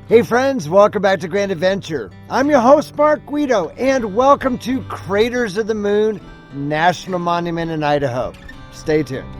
Hey friends, welcome back to Grand Adventure. I'm your host, Mark Guido, and welcome to Craters of the Moon National Monument in Idaho. Stay tuned.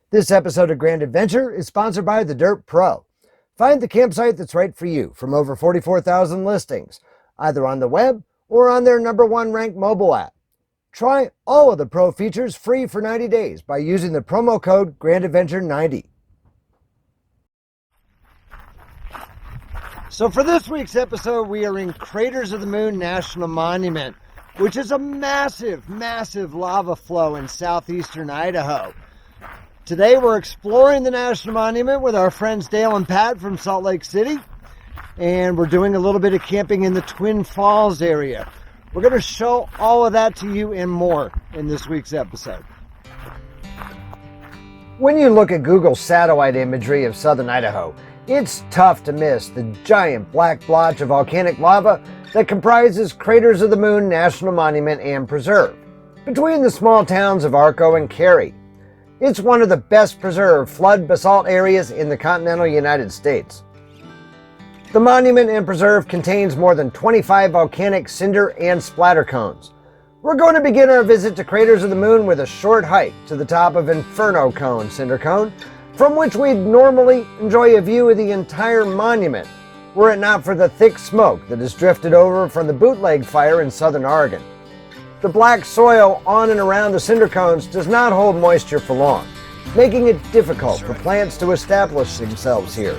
This episode of Grand Adventure is sponsored by the Dyrt PRO. Find the campsite that's right for you from over 44,000 listings, either on the web or on their #1 ranked mobile app. Try all of the Pro features free for 90 days by using the promo code GrandAdventure90. So for this week's episode, we are in Craters of the Moon National Monument, which is a massive, massive lava flow in southeastern Idaho. Today we're exploring the National Monument with our friends Dale and Pat from Salt Lake City, and we're doing a little bit of camping in the Twin Falls area. We're going to show all of that to you and more in this week's episode. When you look at Google satellite imagery of southern Idaho, it's tough to miss the giant black blotch of volcanic lava that comprises Craters of the Moon National Monument and Preserve, between the small towns of Arco and Cary. It's one of the best preserved flood basalt areas in the continental United States. The monument and preserve contains more than 25 volcanic cinder and splatter cones. We're going to begin our visit to Craters of the Moon with a short hike to the top of Inferno cinder cone, from which we'd normally enjoy a view of the entire monument, were it not for the thick smoke that has drifted over from the bootleg fire in southern Oregon. The black soil on and around the cinder cones does not hold moisture for long, making it difficult for plants to establish themselves here.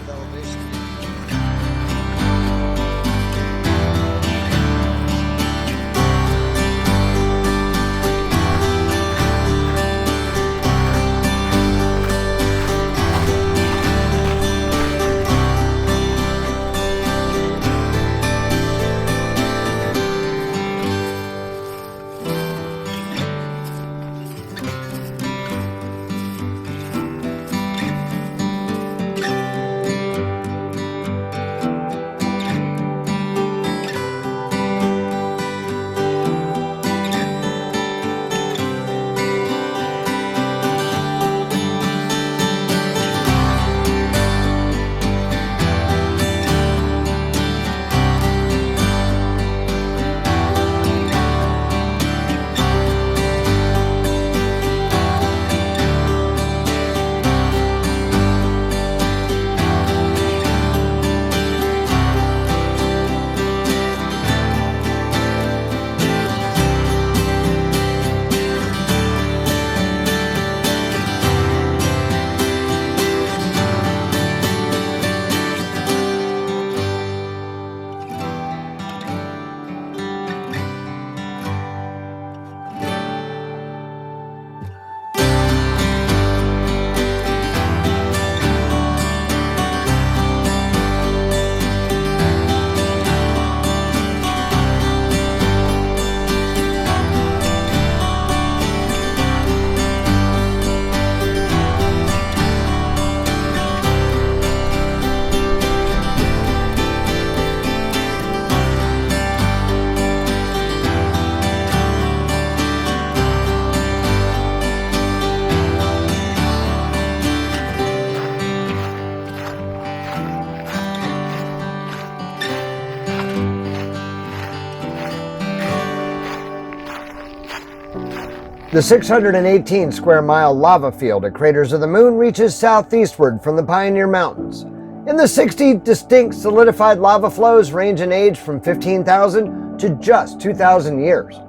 The 618 square mile lava field at Craters of the Moon reaches southeastward from the Pioneer Mountains. And the 60 distinct solidified lava flows range in age from 15,000 to just 2,000 years.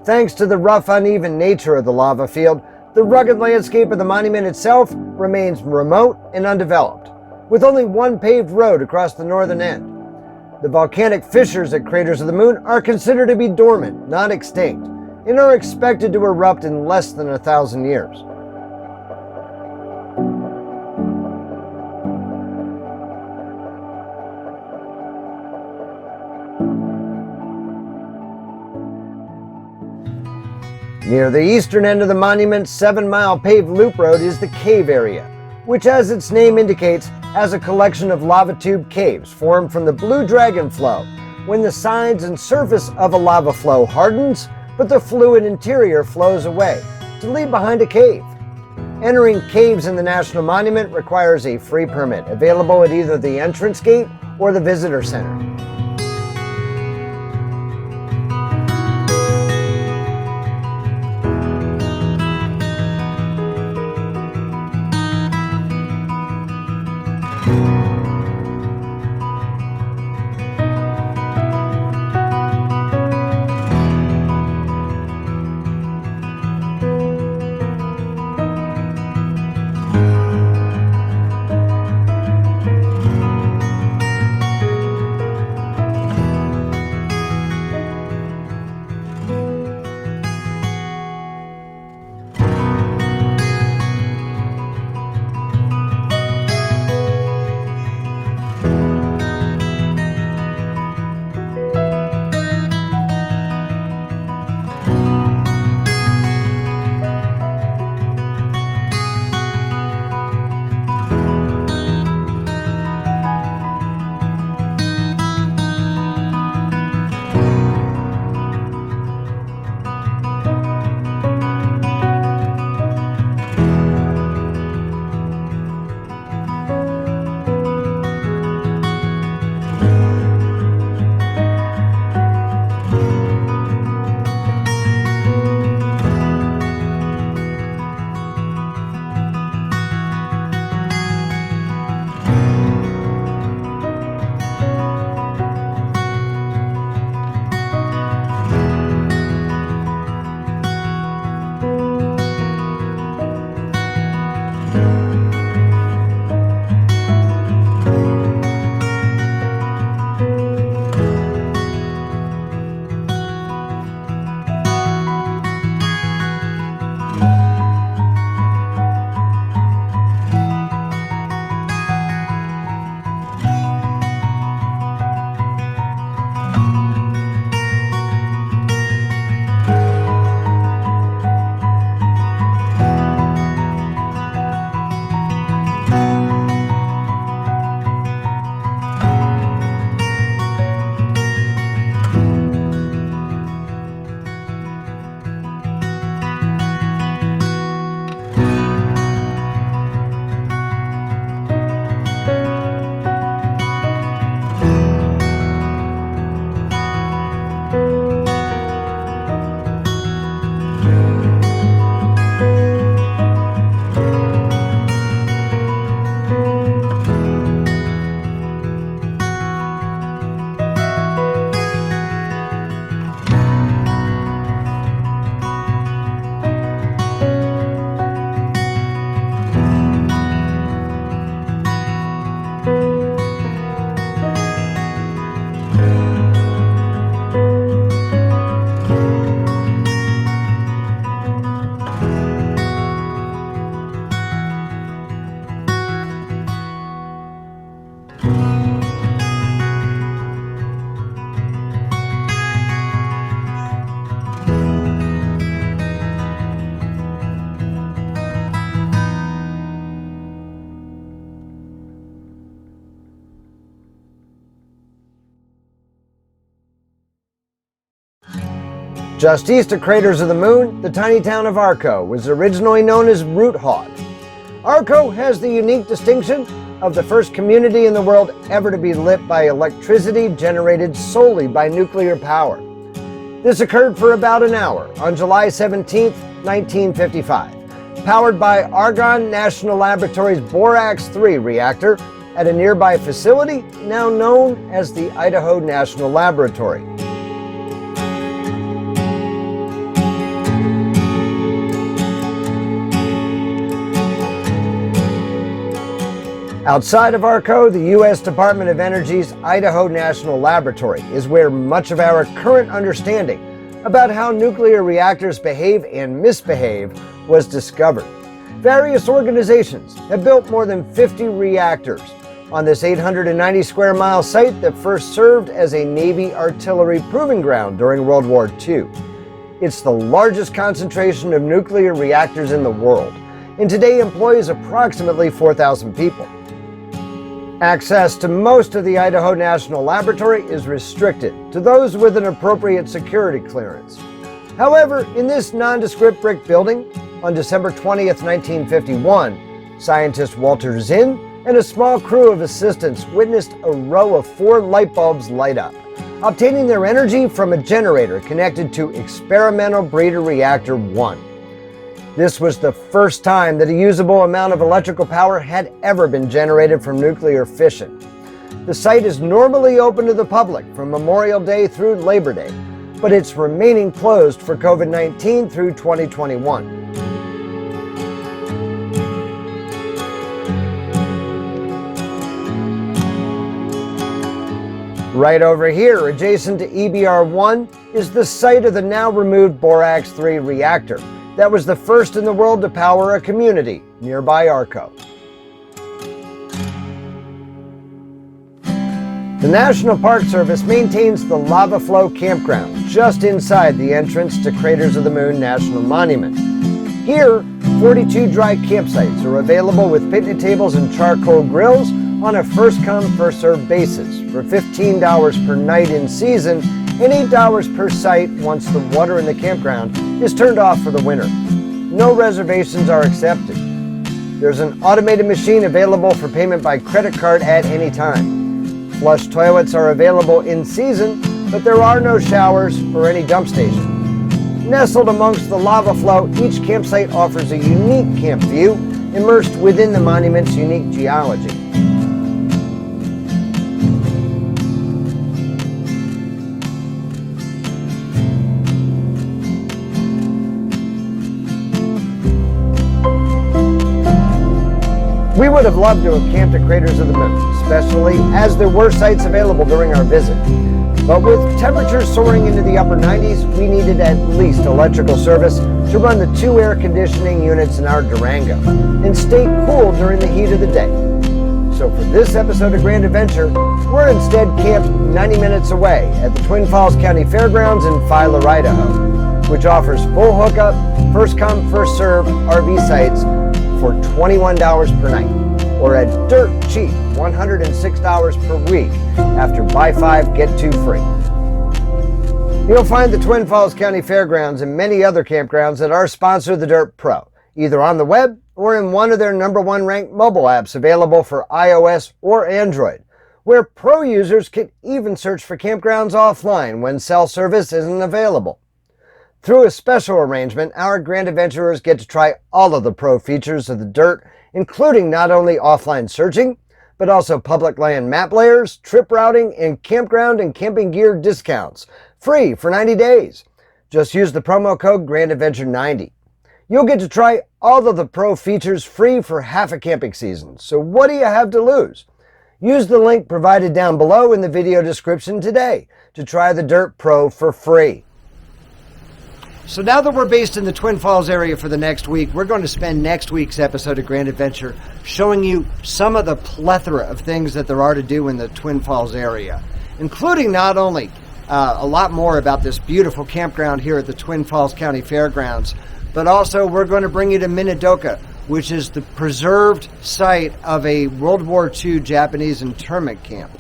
Thanks to the rough, uneven nature of the lava field, the rugged landscape of the monument itself remains remote and undeveloped, with only one paved road across the northern end. The volcanic fissures at Craters of the Moon are considered to be dormant, not extinct, and are expected to erupt in less than 1,000 years. Near the eastern end of the monument's 7-mile paved loop road is the cave area, which, as its name indicates, has a collection of lava tube caves formed from the Blue Dragon flow when the sides and surface of a lava flow hardens, but the fluid interior flows away to leave behind a cave. Entering caves in the National Monument requires a free permit, available at either the entrance gate or the visitor center. Just east of Craters of the Moon, the tiny town of Arco was originally known as Root Hog. Arco has the unique distinction of the first community in the world ever to be lit by electricity generated solely by nuclear power. This occurred for about an hour on July 17, 1955, powered by Idaho National Laboratory's BORAX-III reactor at a nearby facility now known as the Idaho National Laboratory. Outside of Arco, the U.S. Department of Energy's Idaho National Laboratory is where much of our current understanding about how nuclear reactors behave and misbehave was discovered. Various organizations have built more than 50 reactors on this 890 square mile site that first served as a Navy artillery proving ground during World War II. It's the largest concentration of nuclear reactors in the world, and today employs approximately 4,000 people. Access to most of the Idaho National Laboratory is restricted to those with an appropriate security clearance. However, in this nondescript brick building, on December 20th, 1951, scientist Walter Zinn and a small crew of assistants witnessed a row of 4 light bulbs light up, obtaining their energy from a generator connected to Experimental Breeder Reactor 1. This was the first time that a usable amount of electrical power had ever been generated from nuclear fission. The site is normally open to the public from Memorial Day through Labor Day, but it's remaining closed for COVID-19 through 2021. Right over here, adjacent to EBR-I, is the site of the now removed BORAX-III reactor that was the first in the world to power a community nearby Arco. The National Park Service maintains the Lava Flow Campground just inside the entrance to Craters of the Moon National Monument. Here, 42 dry campsites are available with picnic tables and charcoal grills on a first-come, first-served basis for $15 per night in season and $8 per site once the water in the campground is turned off for the winter. No reservations are accepted. There's an automated machine available for payment by credit card at any time. Flush toilets are available in season, but there are no showers or any dump station. Nestled amongst the lava flow, each campsite offers a unique camp view immersed within the monument's unique geology. We would have loved to have camped at Craters of the Moon, especially as there were sites available during our visit. But with temperatures soaring into the upper 90s, we needed at least electrical service to run the 2 air conditioning units in our Durango and stay cool during the heat of the day. So for this episode of Grand Adventure, we're instead camped 90 minutes away at the Twin Falls County Fairgrounds in Filer, Idaho, which offers full hookup, first come, first served RV sites for $21 per night, or at dirt cheap $106 per week after buy 5, get 2 free. You'll find the Twin Falls County Fairgrounds and many other campgrounds that are sponsor the Dyrt PRO, either on the web or in one of their #1 ranked mobile apps available for iOS or Android, where pro users can even search for campgrounds offline when cell service isn't available. Through a special arrangement, our Grand Adventurers get to try all of the pro features of the Dyrt, including not only offline searching, but also public land map layers, trip routing, and campground and camping gear discounts, free for 90 days. Just use the promo code GRANDADVENTURE90. You'll get to try all of the pro features free for half a camping season, so what do you have to lose? Use the link provided down below in the video description today to try the Dyrt PRO for free. So now that we're based in the Twin Falls area for the next week, we're going to spend next week's episode of Grand Adventure showing you some of the plethora of things that there are to do in the Twin Falls area, including not only a lot more about this beautiful campground here at the Twin Falls County Fairgrounds, but also we're going to bring you to Minidoka, which is the preserved site of a World War II Japanese internment camp.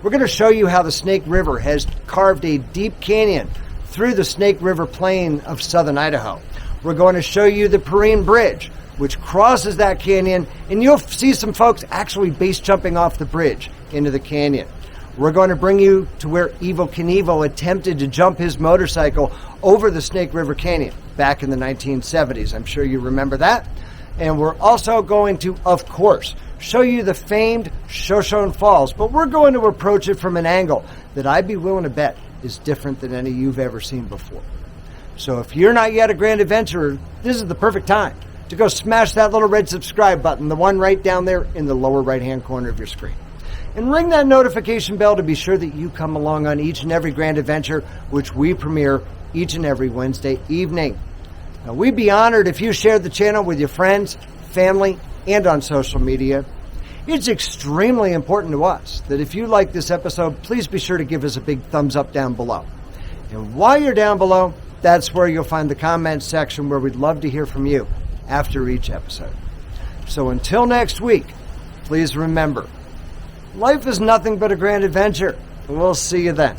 We're going to show you how the Snake River has carved a deep canyon through the Snake River Plain of southern Idaho. We're going to show you the Perrine Bridge, which crosses that canyon, and you'll see some folks actually base jumping off the bridge into the canyon. We're going to bring you to where Evel Knievel attempted to jump his motorcycle over the Snake River Canyon back in the 1970s. I'm sure you remember that. And we're also going to, of course, show you the famed Shoshone Falls, but we're going to approach it from an angle that I'd be willing to bet is different than any you've ever seen before. So if you're not yet a Grand Adventurer, this is the perfect time to go smash that little red subscribe button, the one right down there in the lower right-hand corner of your screen. And ring that notification bell to be sure that you come along on each and every Grand Adventure, which we premiere each and every Wednesday evening. Now, we'd be honored if you shared the channel with your friends, family, and on social media. It's extremely important to us that if you like this episode, please be sure to give us a big thumbs up down below. And while you're down below, That's where you'll find the comments section where we'd love to hear from you after each episode. So until next week, please remember, life is nothing but a grand adventure. We'll see you then.